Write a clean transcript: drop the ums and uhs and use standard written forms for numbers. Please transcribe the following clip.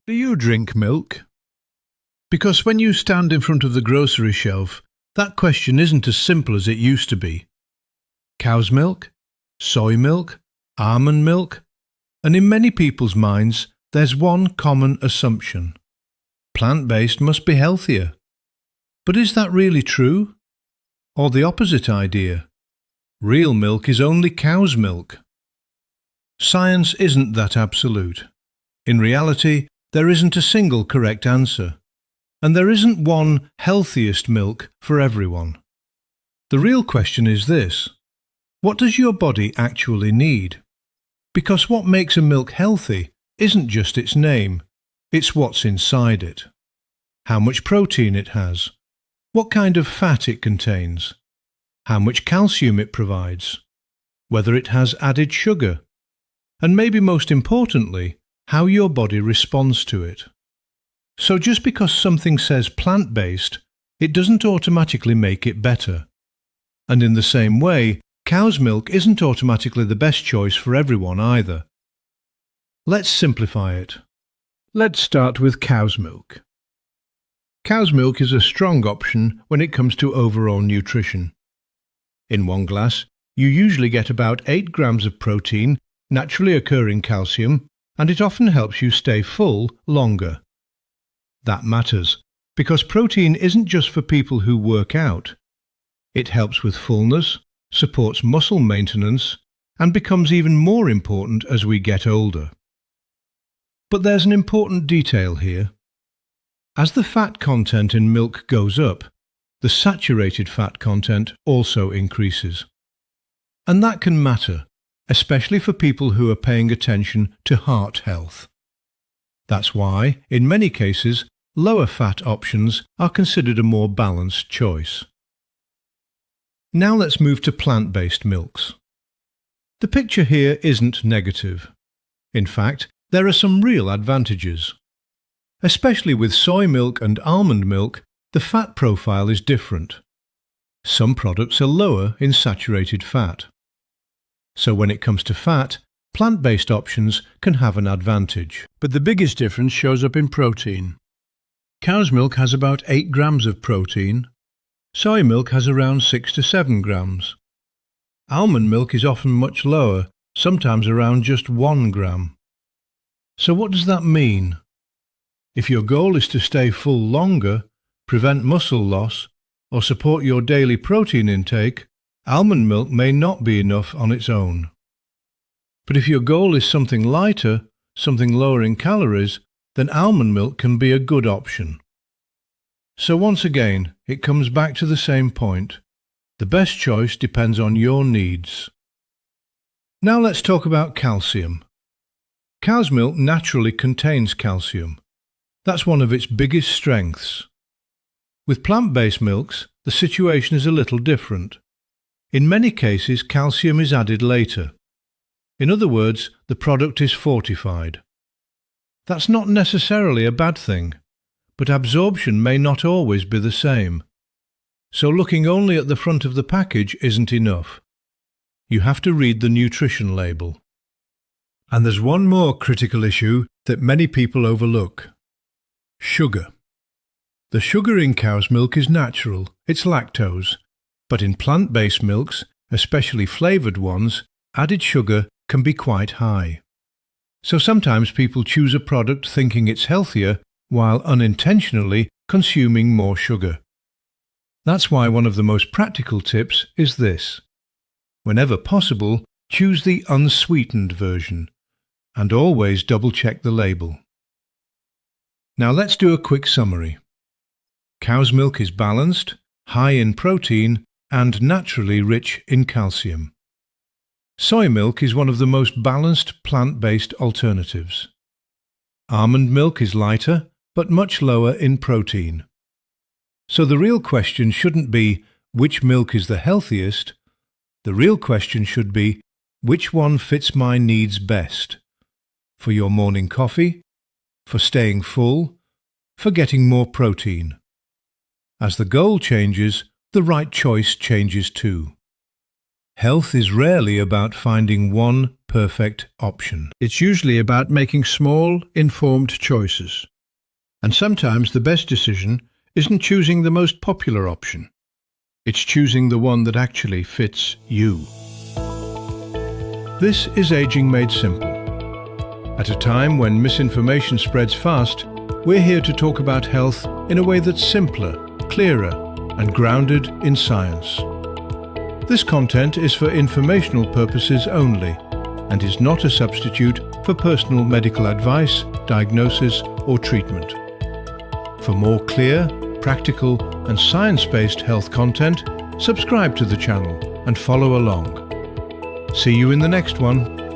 Do you drink milk? Because when you stand in front of the grocery shelf, that question isn't as simple as it used to be. Cow's milk? Soy milk? Almond milk? And in many people's minds, there's one common assumption. Plant-based must be healthier. But is that really true? Or the opposite idea? Real milk is only cow's milk. Science isn't that absolute. In reality, there isn't a single correct answer. And there isn't one healthiest milk for everyone. The real question is this: what does your body actually need? Because what makes a milk healthy isn't just its name, it's what's inside it. How much protein it has, what kind of fat it contains, how much calcium it provides, whether it has added sugar, and maybe most importantly, how your body responds to it. So just because something says plant-based, it doesn't automatically make it better. And in the same way, cow's milk isn't automatically the best choice for everyone either. Let's simplify it. Let's start with cow's milk. Cow's milk is a strong option when it comes to overall nutrition. In one glass, you usually get about 8 grams of protein, naturally occurring calcium, and it often helps you stay full longer. That matters, because protein isn't just for people who work out. It helps with fullness, supports muscle maintenance, and becomes even more important as we get older. But there's an important detail here. As the fat content in milk goes up, the saturated fat content also increases. And that can matter, especially for people who are paying attention to heart health. That's why, in many cases, lower fat options are considered a more balanced choice. Now let's move to plant-based milks. The picture here isn't negative. In fact, there are some real advantages. Especially with soy milk and almond milk, the fat profile is different. Some products are lower in saturated fat. So when it comes to fat, plant-based options can have an advantage. But the biggest difference shows up in protein. Cow's milk has about 8 grams of protein. Soy milk has around 6 to 7 grams. Almond milk is often much lower, sometimes around just 1 gram. So what does that mean? If your goal is to stay full longer, prevent muscle loss, or support your daily protein intake, almond milk may not be enough on its own. But if your goal is something lighter, something lower in calories, then almond milk can be a good option. So once again, it comes back to the same point. The best choice depends on your needs. Now let's talk about calcium. Cow's milk naturally contains calcium. That's one of its biggest strengths. With plant-based milks, the situation is a little different. In many cases, calcium is added later. In other words, the product is fortified. That's not necessarily a bad thing, but absorption may not always be the same. So looking only at the front of the package isn't enough. You have to read the nutrition label. And there's one more critical issue that many people overlook: sugar. The sugar in cow's milk is natural, it's lactose, but in plant-based milks, especially flavoured ones, added sugar can be quite high. So sometimes people choose a product thinking it's healthier while unintentionally consuming more sugar. That's why one of the most practical tips is this: whenever possible, choose the unsweetened version, and always double-check the label. Now let's do a quick summary. Cow's milk is balanced, high in protein, and naturally rich in calcium. Soy milk is one of the most balanced plant-based alternatives. Almond milk is lighter, but much lower in protein. So the real question shouldn't be which milk is the healthiest. The real question should be which one fits my needs best. For your morning coffee, for staying full, for getting more protein. As the goal changes, the right choice changes too. Health is rarely about finding one perfect option. It's usually about making small, informed choices. And sometimes the best decision isn't choosing the most popular option. It's choosing the one that actually fits you. This is Aging Made Simple. At a time when misinformation spreads fast, we're here to talk about health in a way that's simpler, clearer, and grounded in science. This content is for informational purposes only and is not a substitute for personal medical advice, diagnosis, or treatment. For more clear, practical, and science-based health content, subscribe to the channel and follow along. See you in the next one.